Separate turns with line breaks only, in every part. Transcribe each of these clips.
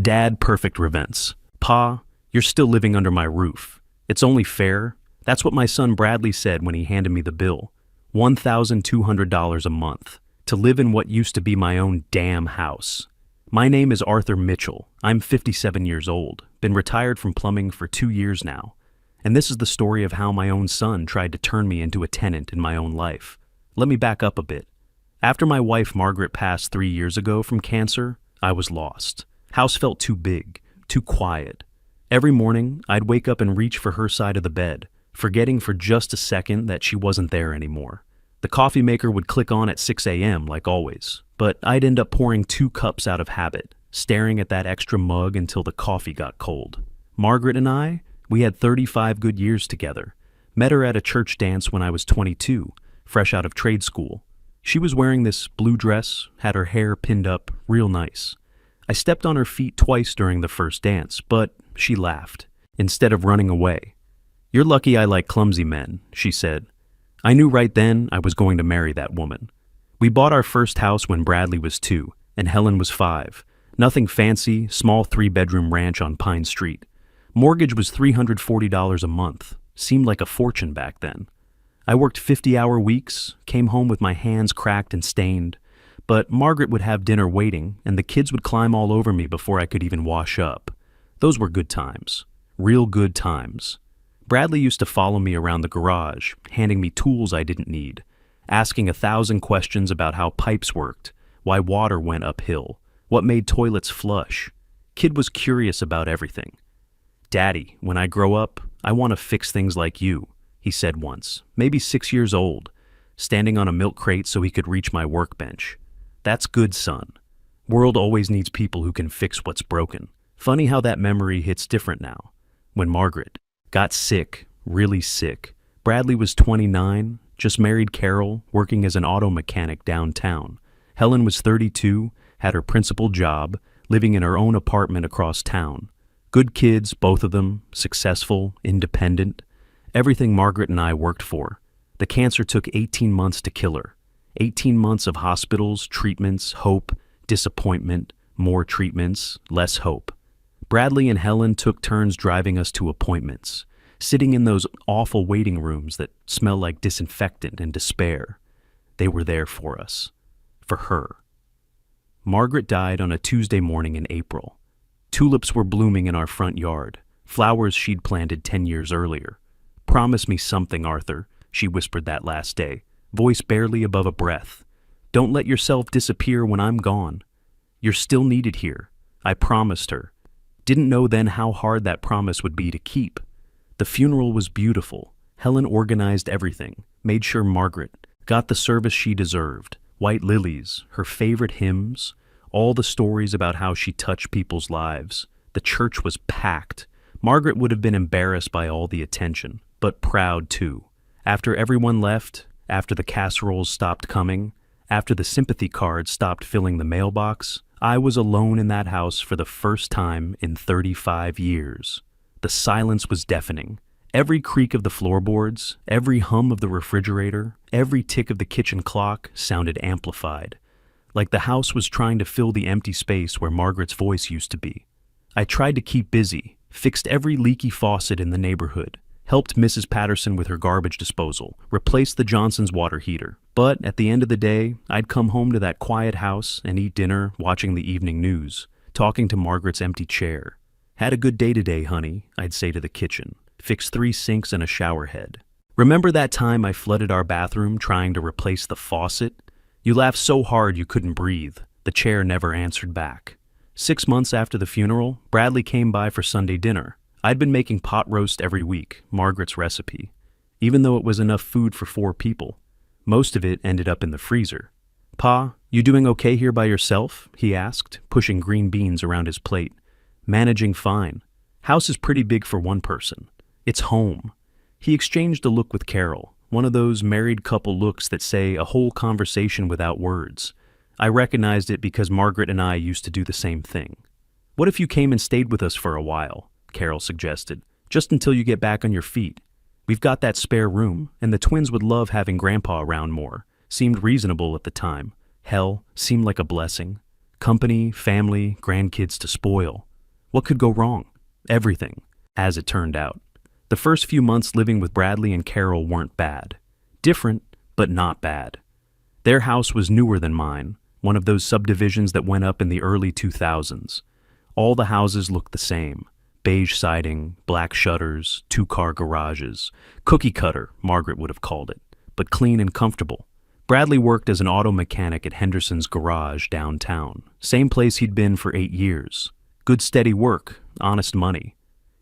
Dadperfectrevenge. Pa, you're still living under my roof. It's only fair. That's what my son Bradley said when he handed me the bill. $1,200 a month to live in what used to be my own damn house. My name is Arthur Mitchell. I'm 57 years old, been retired from plumbing for 2 years now. And this is the story of how my own son tried to turn me into a tenant in my own life. Let me back up a bit. After my wife Margaret passed 3 years ago from cancer, I was lost. House felt too big, too quiet. Every morning, I'd wake up and reach for her side of the bed, forgetting for just a second that she wasn't there anymore. The coffee maker would click on at 6 a.m. like always, but I'd end up pouring 2 cups out of habit, staring at that extra mug until the coffee got cold. Margaret and I, we had 35 good years together. Met her at a church dance when I was 22, fresh out of trade school. She was wearing this blue dress, had her hair pinned up, real nice. I stepped on her feet twice during the first dance, but she laughed, instead of running away. "You're lucky I like clumsy men," she said. I knew right then I was going to marry that woman. We bought our first house when Bradley was 2, and Helen was 5. Nothing fancy, small 3-bedroom ranch on Pine Street. Mortgage was $340 a month. Seemed like a fortune back then. I worked 50-hour weeks, came home with my hands cracked and stained, but Margaret would have dinner waiting, and the kids would climb all over me before I could even wash up. Those were good times. Real good times. Bradley used to follow me around the garage, handing me tools I didn't need, asking 1,000 questions about how pipes worked, why water went uphill, what made toilets flush. Kid was curious about everything. "Daddy, when I grow up, I want to fix things like you," he said once, maybe 6 years old, standing on a milk crate so he could reach my workbench. That's good, son. World always needs people who can fix what's broken. Funny how that memory hits different now. When Margaret got sick, really sick, Bradley was 29, just married Carol, working as an auto mechanic downtown. Helen was 32, had her principal job, living in her own apartment across town. Good kids, both of them, successful, independent. Everything Margaret and I worked for. The cancer took 18 months to kill her. 18 months of hospitals, treatments, hope, disappointment, more treatments, less hope. Bradley and Helen took turns driving us to appointments, sitting in those awful waiting rooms that smell like disinfectant and despair. They were there for us. For her. Margaret died on a Tuesday morning in April. Tulips were blooming in our front yard, flowers she'd planted 10 years earlier. "Promise me something, Arthur," she whispered that last day, voice barely above a breath. "Don't let yourself disappear when I'm gone. You're still needed here." I promised her. Didn't know then how hard that promise would be to keep. The funeral was beautiful. Helen organized everything, made sure Margaret got the service she deserved. White lilies, her favorite hymns, all the stories about how she touched people's lives. The church was packed. Margaret would have been embarrassed by all the attention, but proud too. After everyone left, after the casseroles stopped coming, after the sympathy cards stopped filling the mailbox, I was alone in that house for the first time in 35 years. The silence was deafening. Every creak of the floorboards, every hum of the refrigerator, every tick of the kitchen clock sounded amplified, like the house was trying to fill the empty space where Margaret's voice used to be. I tried to keep busy, fixed every leaky faucet in the neighborhood, helped Mrs. Patterson with her garbage disposal, replaced the Johnson's water heater. But at the end of the day, I'd come home to that quiet house and eat dinner, watching the evening news, talking to Margaret's empty chair. "Had a good day today, honey," I'd say to the kitchen. Fixed 3 sinks and a shower head. "Remember that time I flooded our bathroom trying to replace the faucet? You laughed so hard you couldn't breathe." The chair never answered back. 6 months after the funeral, Bradley came by for Sunday dinner. I'd been making pot roast every week, Margaret's recipe, even though it was enough food for 4 people. Most of it ended up in the freezer. "Pa, you doing okay here by yourself?" he asked, pushing green beans around his plate. "Managing fine. House is pretty big for one person. It's home." He exchanged a look with Carol, one of those married couple looks that say a whole conversation without words. I recognized it because Margaret and I used to do the same thing. "What if you came and stayed with us for a while?" Carol suggested. "Just until you get back on your feet. We've got that spare room, and the twins would love having Grandpa around more." Seemed reasonable at the time. Hell, seemed like a blessing. Company, family, grandkids to spoil. What could go wrong? Everything, as it turned out. The first few months living with Bradley and Carol weren't bad. Different, but not bad. Their house was newer than mine, one of those subdivisions that went up in the early 2000s. All the houses looked the same. Beige siding, black shutters, two-car garages. Cookie cutter, Margaret would have called it, but clean and comfortable. Bradley worked as an auto mechanic at Henderson's garage downtown. Same place he'd been for 8 years. Good steady work, honest money.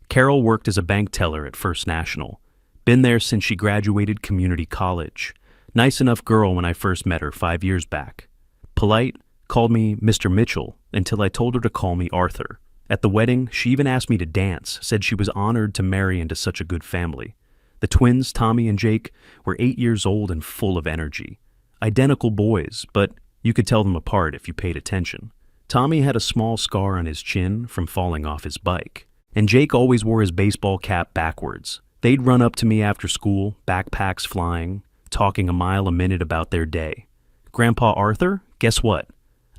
Carol worked as a bank teller at First National. Been there since she graduated community college. Nice enough girl when I first met her 5 years back. Polite, called me Mr. Mitchell until I told her to call me Arthur. At the wedding, she even asked me to dance, said she was honored to marry into such a good family. The twins, Tommy and Jake, were 8 years old and full of energy. Identical boys, but you could tell them apart if you paid attention. Tommy had a small scar on his chin from falling off his bike, and Jake always wore his baseball cap backwards. They'd run up to me after school, backpacks flying, talking a mile a minute about their day. Grandpa Arthur, guess what?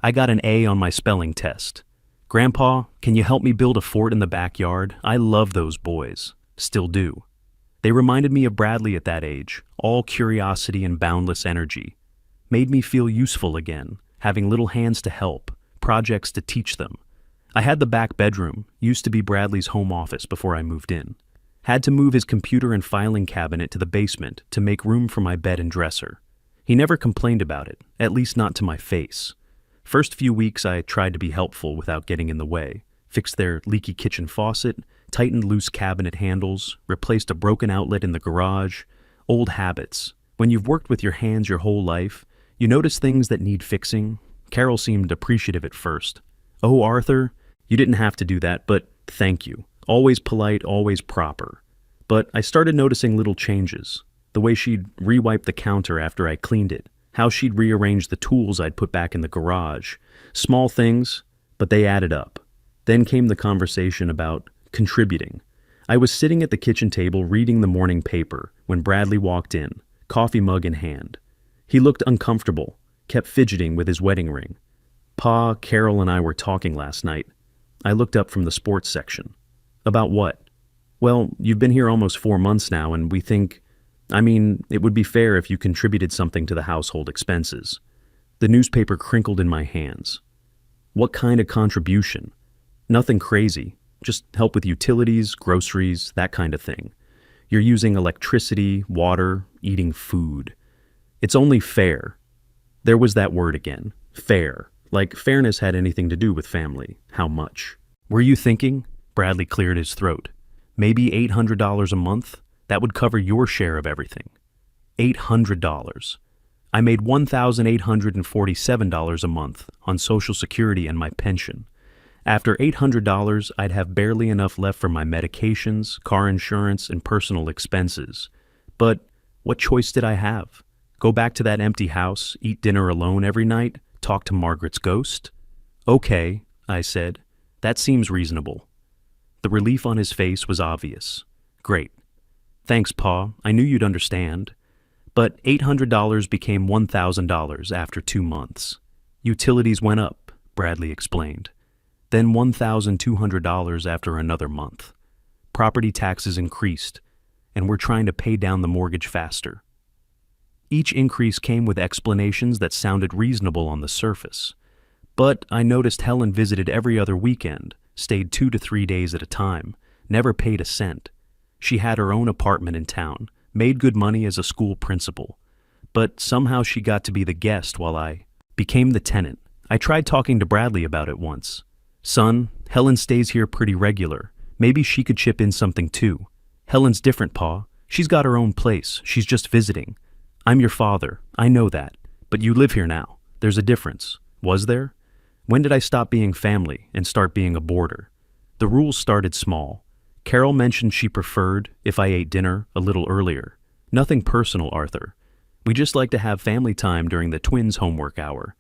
I got an A on my spelling test. Grandpa, can you help me build a fort in the backyard? I love those boys. Still do. They reminded me of Bradley at that age, all curiosity and boundless energy. Made me feel useful again, having little hands to help, projects to teach them. I had the back bedroom, used to be Bradley's home office before I moved in. Had to move his computer and filing cabinet to the basement to make room for my bed and dresser. He never complained about it, at least not to my face. First few weeks I tried to be helpful without getting in the way, fixed their leaky kitchen faucet, tightened loose cabinet handles, replaced a broken outlet in the garage. Old habits. When you've worked with your hands your whole life, you notice things that need fixing. Carol seemed appreciative at first. Oh, Arthur, you didn't have to do that, but thank you. Always polite, always proper. But I started noticing little changes. The way she'd re-wipe the counter after I cleaned it. How she'd rearrange the tools I'd put back in the garage. Small things, but they added up. Then came the conversation about contributing. I was sitting at the kitchen table reading the morning paper when Bradley walked in, coffee mug in hand. He looked uncomfortable, kept fidgeting with his wedding ring. Pa, Carol, and I were talking last night. I looked up from the sports section. About what? Well, you've been here almost 4 months now, and we think... it would be fair if you contributed something to the household expenses. The newspaper crinkled in my hands. What kind of contribution? Nothing crazy. Just help with utilities, groceries, that kind of thing. You're using electricity, water, eating food. It's only fair. There was that word again. Fair. Like fairness had anything to do with family. How much? Were you thinking? Bradley cleared his throat. Maybe $800 a month? That would cover your share of everything. $800. I made $1,847 a month on Social Security and my pension. After $800, I'd have barely enough left for my medications, car insurance, and personal expenses. But what choice did I have? Go back to that empty house, eat dinner alone every night, talk to Margaret's ghost? Okay, I said. That seems reasonable. The relief on his face was obvious. Great. Thanks, Pa. I knew you'd understand. But $800 became $1,000 after 2 months. Utilities went up, Bradley explained. Then $1,200 after another month. Property taxes increased, and we're trying to pay down the mortgage faster. Each increase came with explanations that sounded reasonable on the surface. But I noticed Helen visited every other weekend, stayed 2 to 3 days at a time, never paid a cent. She had her own apartment in town, made good money as a school principal. But somehow she got to be the guest while I became the tenant. I tried talking to Bradley about it once. Son, Helen stays here pretty regular. Maybe she could chip in something too. Helen's different, Pa. She's got her own place. She's just visiting. I'm your father. I know that. But you live here now. There's a difference. Was there? When did I stop being family and start being a boarder? The rules started small. Carol mentioned she preferred, if I ate dinner, a little earlier. Nothing personal, Arthur. We just like to have family time during the twins' homework hour.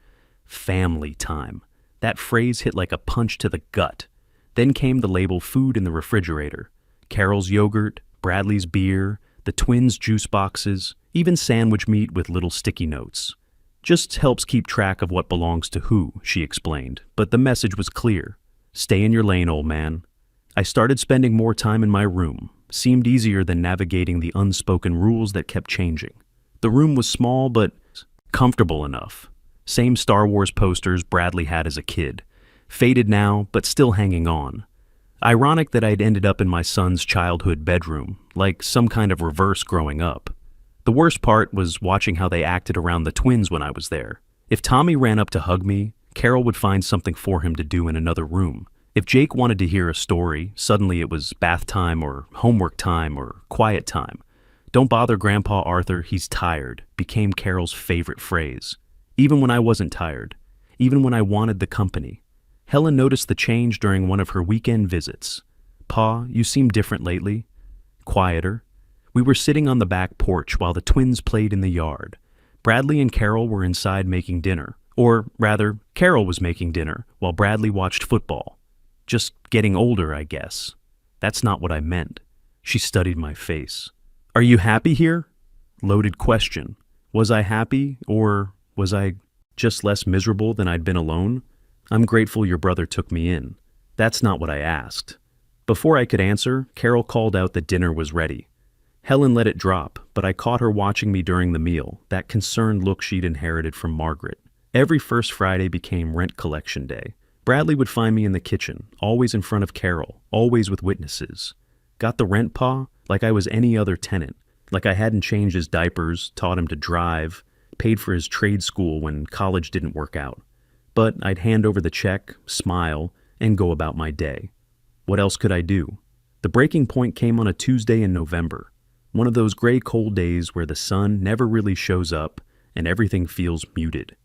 Family time. That phrase hit like a punch to the gut. Then came the label food in the refrigerator. Carol's yogurt, Bradley's beer, the twins' juice boxes, even sandwich meat with little sticky notes. Just helps keep track of what belongs to who, she explained, but the message was clear. Stay in your lane, old man. I started spending more time in my room. Seemed easier than navigating the unspoken rules that kept changing. The room was small but comfortable enough. Same Star Wars posters Bradley had as a kid. Faded now, but still hanging on. Ironic that I'd ended up in my son's childhood bedroom, like some kind of reverse growing up. The worst part was watching how they acted around the twins when I was there. If Tommy ran up to hug me, Carol would find something for him to do in another room. If Jake wanted to hear a story, suddenly it was bath time or homework time or quiet time. "Don't bother Grandpa Arthur, he's tired," became Carol's favorite phrase. Even when I wasn't tired. Even when I wanted the company. Helen noticed the change during one of her weekend visits. "Pa, you seem different lately." Quieter. We were sitting on the back porch while the twins played in the yard. Bradley and Carol were inside making dinner. Or, rather, Carol was making dinner while Bradley watched football. Just getting older, I guess. That's not what I meant. She studied my face. "Are you happy here?" Loaded question. Was I happy, or was I just less miserable than I'd been alone? "I'm grateful your brother took me in." That's not what I asked. Before I could answer, Carol called out that dinner was ready. Helen let it drop, but I caught her watching me during the meal, that concerned look she'd inherited from Margaret. Every first Friday became rent collection day. Bradley would find me in the kitchen, always in front of Carol, always with witnesses. "Got the rent, Pa?" Like I was any other tenant. Like I hadn't changed his diapers, taught him to drive, paid for his trade school when college didn't work out. But I'd hand over the check, smile, and go about my day. What else could I do? The breaking point came on a Tuesday in November. One of those gray cold days where the sun never really shows up and everything feels muted.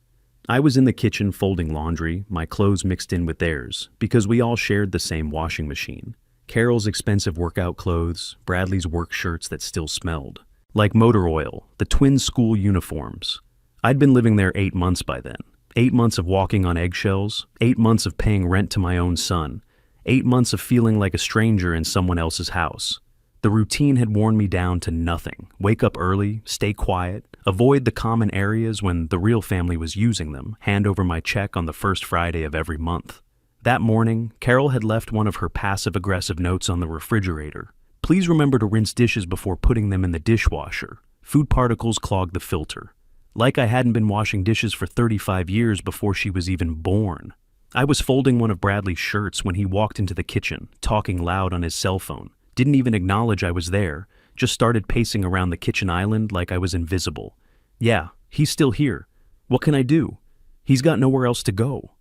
I was in the kitchen folding laundry, my clothes mixed in with theirs, because we all shared the same washing machine. Carol's expensive workout clothes, Bradley's work shirts that still smelled. Like motor oil, the twins' school uniforms. I'd been living there 8 months by then. 8 months of walking on eggshells, 8 months of paying rent to my own son, 8 months of feeling like a stranger in someone else's house. The routine had worn me down to nothing. Wake up early, stay quiet, avoid the common areas when the real family was using them, hand over my check on the first Friday of every month. That morning, Carol had left one of her passive-aggressive notes on the refrigerator. "Please remember to rinse dishes before putting them in the dishwasher. Food particles clog the filter." Like I hadn't been washing dishes for 35 years before she was even born. I was folding one of Bradley's shirts when he walked into the kitchen, talking loud on his cell phone. Didn't even acknowledge I was there, just started pacing around the kitchen island like I was invisible. "Yeah, he's still here. What can I do? He's got nowhere else to go."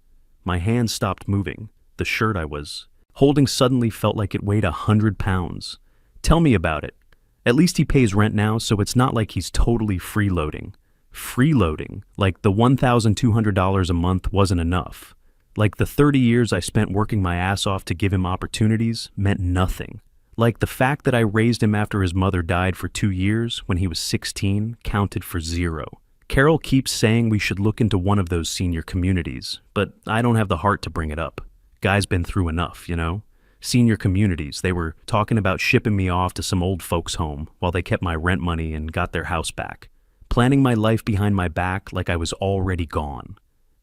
My hands stopped moving. The shirt I was holding suddenly felt like it weighed 100 pounds. "Tell me about it. At least he pays rent now, so it's not like he's totally freeloading." Freeloading, like the $1,200 a month wasn't enough. Like the 30 years I spent working my ass off to give him opportunities meant nothing. Like the fact that I raised him after his mother died for 2 years when he was 16 counted for 0. Carol keeps saying we should look into one of those senior communities, but I don't have the heart to bring it up. Guy's been through enough, you know? Senior communities, they were talking about shipping me off to some old folks' home while they kept my rent money and got their house back. Planning my life behind my back like I was already gone.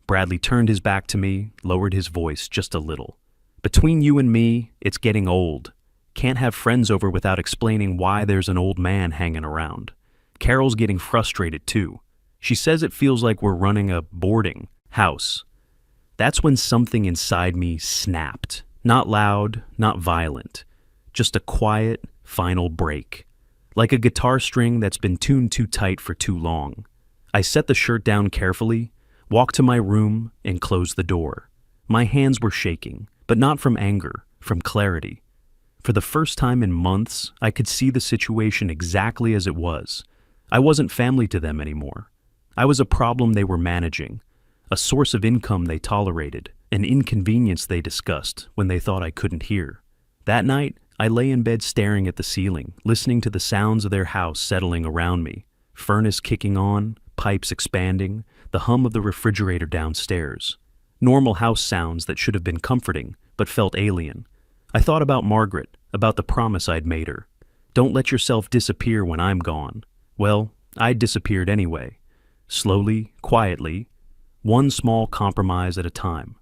Bradley turned his back to me, lowered his voice just a little. "Between you and me, it's getting old. Can't have friends over without explaining why there's an old man hanging around." Carol's getting frustrated too. She says it feels like we're running a boarding house. That's when something inside me snapped. Not loud, not violent. Just a quiet, final break. Like a guitar string that's been tuned too tight for too long. I set the shirt down carefully, walked to my room, and closed the door. My hands were shaking, but not from anger, from clarity. For the first time in months, I could see the situation exactly as it was. I wasn't family to them anymore. I was a problem they were managing, a source of income they tolerated, an inconvenience they discussed when they thought I couldn't hear. That night, I lay in bed staring at the ceiling, listening to the sounds of their house settling around me. Furnace kicking on, pipes expanding, the hum of the refrigerator downstairs. Normal house sounds that should have been comforting, but felt alien. I thought about Margaret, about the promise I'd made her. Don't let yourself disappear when I'm gone. Well, I'd disappeared anyway. Slowly, quietly, one small compromise at a time.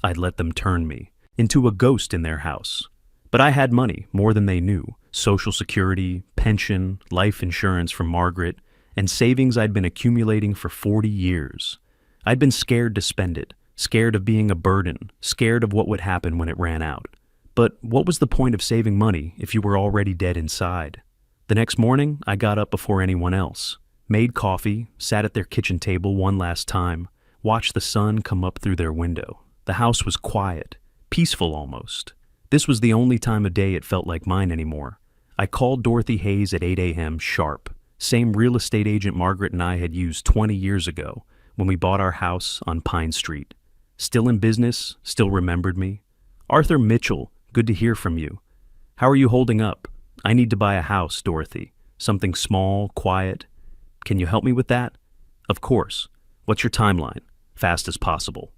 I'd let them turn me. into a ghost in their house. But I had money, more than they knew. Social security, pension, life insurance from Margaret, and savings I'd been accumulating for 40 years. I'd been scared to spend it, scared of being a burden, scared of what would happen when it ran out. But what was the point of saving money if you were already dead inside? The next morning, I got up before anyone else, made coffee, sat at their kitchen table one last time, watched the sun come up through their window. The house was quiet, peaceful almost. This was the only time of day it felt like mine anymore. I called Dorothy Hayes at 8 a.m. sharp, same real estate agent Margaret and I had used 20 years ago when we bought our house on Pine Street. Still in business, still remembered me. Arthur Mitchell, good to hear from you. How are you holding up? I need to buy a house, Dorothy. Something small, quiet. Can you help me with that? Of course. What's your timeline? Fast as possible.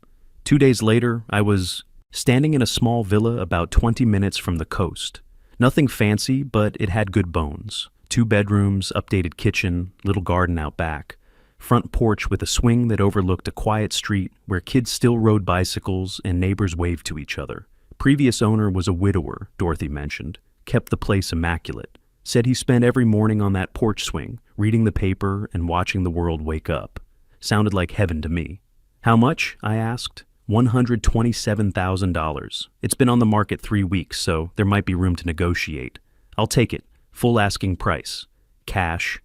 2 days later, I was standing in a small villa about 20 minutes from the coast. Nothing fancy, but it had good bones. 2 bedrooms, updated kitchen, little garden out back. Front porch with a swing that overlooked a quiet street where kids still rode bicycles and neighbors waved to each other. Previous owner was a widower, Dorothy mentioned. Kept the place immaculate. Said he spent every morning on that porch swing, reading the paper and watching the world wake up. Sounded like heaven to me. How much? I asked. $127,000. It's been on the market 3 weeks, so there might be room to negotiate. I'll take it. Full asking price. Cash.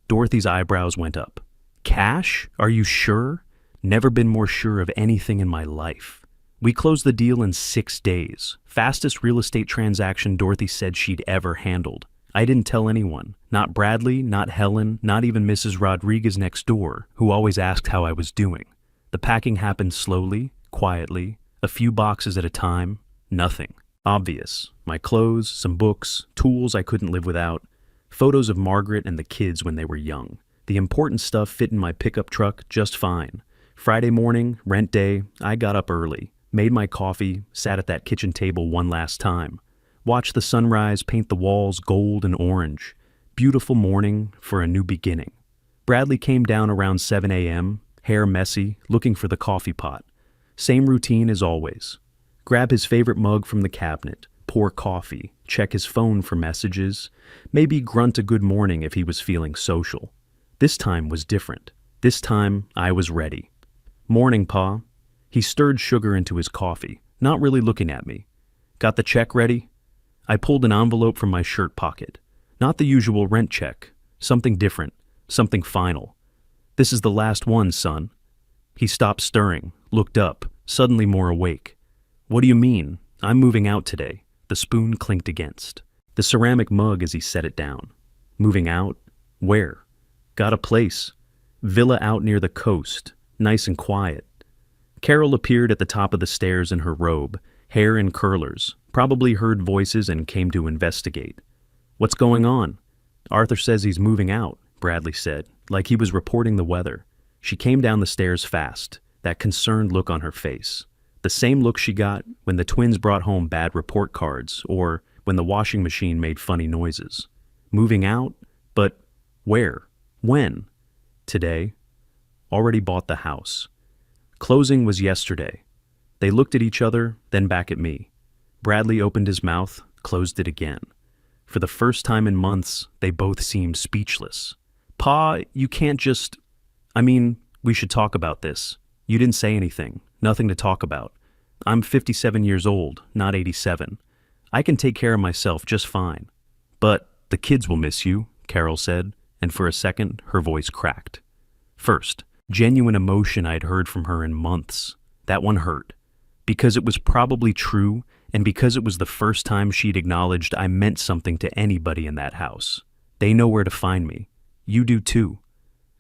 Dorothy's eyebrows went up. Cash? Are you sure? Never been more sure of anything in my life. We closed the deal in 6 days. Fastest real estate transaction Dorothy said she'd ever handled. I didn't tell anyone. Not Bradley, not Helen, not even Mrs. Rodriguez next door, who always asked how I was doing. The packing happened slowly, quietly, a few boxes at a time. Nothing. Obvious. My clothes, some books, tools I couldn't live without, photos of Margaret and the kids when they were young. The important stuff fit in my pickup truck just fine. Friday morning, rent day, I got up early, made my coffee, sat at that kitchen table one last time. Watched the sunrise paint the walls gold and orange. Beautiful morning for a new beginning. Bradley came down around 7 a.m., hair messy, looking for the coffee pot. Same routine as always. Grab his favorite mug from the cabinet, pour coffee, check his phone for messages, maybe grunt a good morning if he was feeling social. This time was different. This time I was ready. Morning, Pa. He stirred sugar into his coffee, not really looking at me. Got the check ready? I pulled an envelope from my shirt pocket. Not the usual rent check. Something different. Something final. This is the last one, son. He stopped stirring, looked up, suddenly more awake. What do you mean? I'm moving out today. The spoon clinked against the ceramic mug as he set it down. Moving out? Where? Got a place. Villa out near the coast. Nice and quiet. Carol appeared at the top of the stairs in her robe, hair in curlers, probably heard voices and came to investigate. What's going on? Arthur says he's moving out, Bradley said, like he was reporting the weather. She came down the stairs fast, that concerned look on her face. The same look she got when the twins brought home bad report cards or when the washing machine made funny noises. Moving out? But where? When? Today. Already bought the house. Closing was yesterday. They looked at each other, then back at me. Bradley opened his mouth, closed it again. For the first time in months, they both seemed speechless. Pa, you can't just... we should talk about this. You didn't say anything. Nothing to talk about. I'm 57 years old, not 87. I can take care of myself just fine. But the kids will miss you, Carol said, and for a second, her voice cracked. First, genuine emotion I'd heard from her in months. That one hurt. Because it was probably true, and because it was the first time she'd acknowledged I meant something to anybody in that house. They know where to find me. You do too.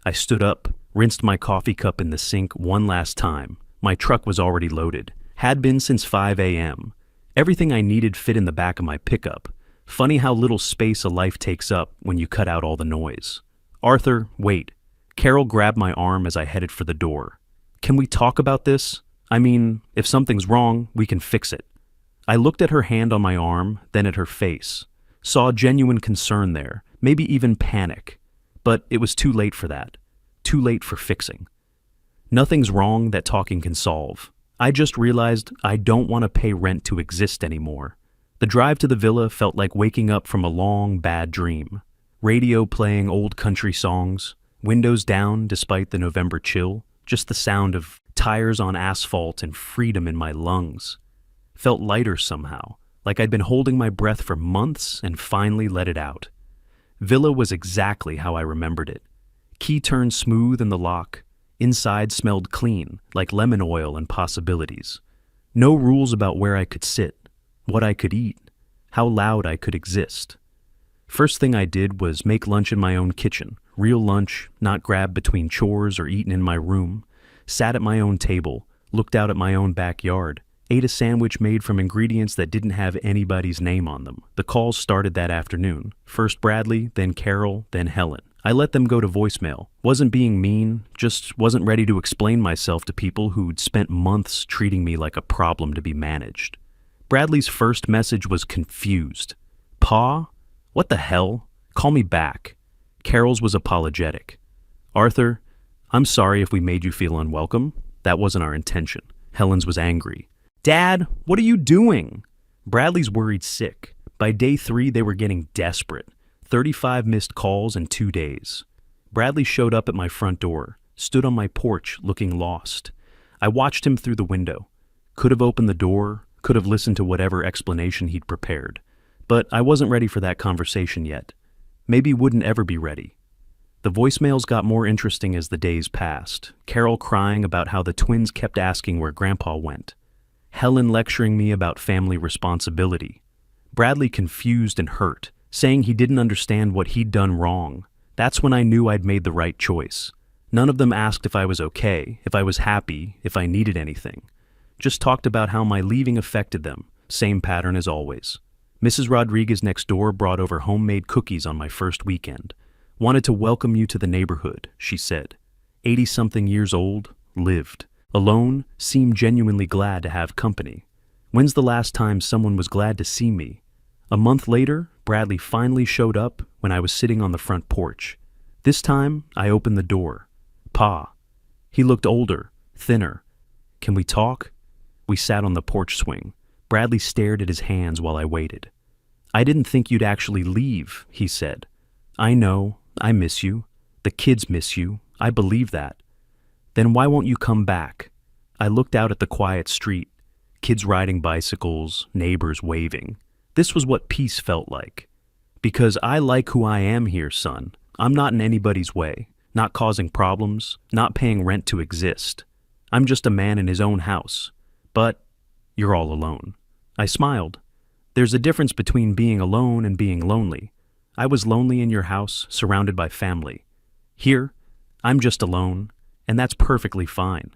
I stood up, rinsed my coffee cup in the sink one last time. My truck was already loaded. Had been since 5 a.m. Everything I needed fit in the back of my pickup. Funny how little space a life takes up when you cut out all the noise. Arthur, wait. Carol grabbed my arm as I headed for the door. Can we talk about this? If something's wrong, we can fix it. I looked at her hand on my arm, then at her face. Saw genuine concern there, maybe even panic. But it was too late for that. Too late for fixing. Nothing's wrong that talking can solve. I just realized I don't want to pay rent to exist anymore. The drive to the villa felt like waking up from a long, bad dream. Radio playing old country songs, windows down despite the November chill, just the sound of tires on asphalt and freedom in my lungs. Felt lighter somehow, like I'd been holding my breath for months and finally let it out. Villa was exactly how I remembered it. Key turned smooth in the lock. Inside smelled clean, like lemon oil and possibilities. No rules about where I could sit, what I could eat, how loud I could exist. First thing I did was make lunch in my own kitchen, real lunch, not grabbed between chores or eaten in my room. Sat at my own table, looked out at my own backyard, ate a sandwich made from ingredients that didn't have anybody's name on them. The calls started that afternoon. First Bradley, then Carol, then Helen. I let them go to voicemail. Wasn't being mean, just wasn't ready to explain myself to people who'd spent months treating me like a problem to be managed. Bradley's first message was confused. Pa? What the hell? Call me back. Carol's was apologetic. Arthur, I'm sorry if we made you feel unwelcome. That wasn't our intention. Helen's was angry. Dad, what are you doing? Bradley's worried sick. By day 3, they were getting desperate. 35 missed calls in 2 days. Bradley showed up at my front door, stood on my porch looking lost. I watched him through the window. Could have opened the door, could have listened to whatever explanation he'd prepared. But I wasn't ready for that conversation yet. Maybe wouldn't ever be ready. The voicemails got more interesting as the days passed. Carol crying about how the twins kept asking where Grandpa went. Helen lecturing me about family responsibility. Bradley confused and hurt, saying he didn't understand what he'd done wrong. That's when I knew I'd made the right choice. None of them asked if I was okay, if I was happy, if I needed anything. Just talked about how my leaving affected them. Same pattern as always. Mrs. Rodriguez next door brought over homemade cookies on my first weekend. Wanted to welcome you to the neighborhood, she said. 80-something years old, lived. Alone, seemed genuinely glad to have company. When's the last time someone was glad to see me? A month later, Bradley finally showed up when I was sitting on the front porch. This time, I opened the door. Pa. He looked older, thinner. Can we talk? We sat on the porch swing. Bradley stared at his hands while I waited. I didn't think you'd actually leave, he said. I know, I miss you. The kids miss you. I believe that. Then why won't you come back? I looked out at the quiet street. Kids riding bicycles, neighbors waving. This was what peace felt like. Because I like who I am here, son. I'm not in anybody's way, not causing problems, not paying rent to exist. I'm just a man in his own house. But you're all alone. I smiled. There's a difference between being alone and being lonely. I was lonely in your house, surrounded by family. Here, I'm just alone, and that's perfectly fine.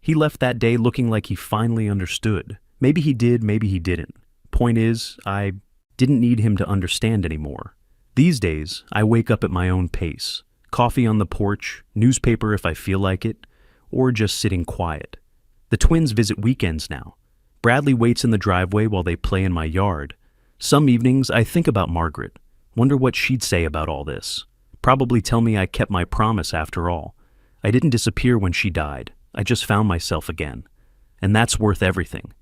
He left that day looking like he finally understood. Maybe he did, maybe he didn't. Point is, I didn't need him to understand anymore. These days, I wake up at my own pace. Coffee on the porch, newspaper if I feel like it, or just sitting quiet. The twins visit weekends now. Bradley waits in the driveway while they play in my yard. Some evenings, I think about Margaret. Wonder what she'd say about all this. Probably tell me I kept my promise after all. I didn't disappear when she died. I just found myself again. And that's worth everything.